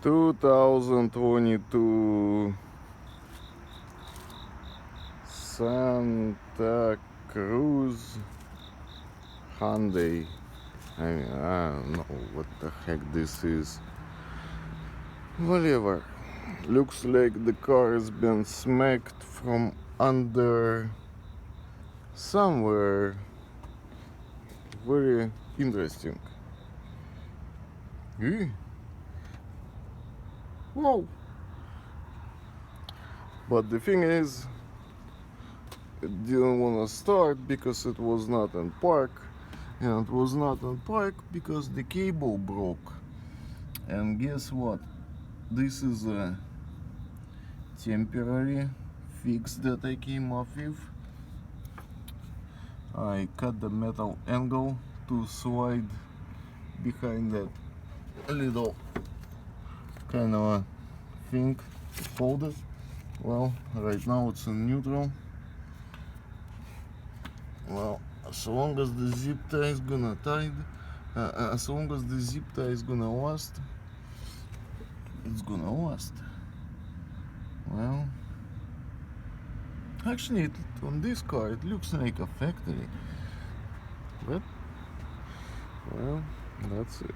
2022 Santa Cruz Hyundai. I don't know what the heck this is. Whatever. Looks like the car has been smacked from under somewhere. Very interesting. Whoa! But the thing is, it didn't want to start because it was not in park, and it was not in park because the cable broke. And guess what? This is a temporary fix that I came up with. I cut the metal angle to slide behind that little kind of a thing to hold it. Well, right now it's in neutral. Well, as long as the zip tie is gonna as long as the zip tie is gonna last, it's gonna last. Well, actually, on this car it looks like a factory, but well, that's it.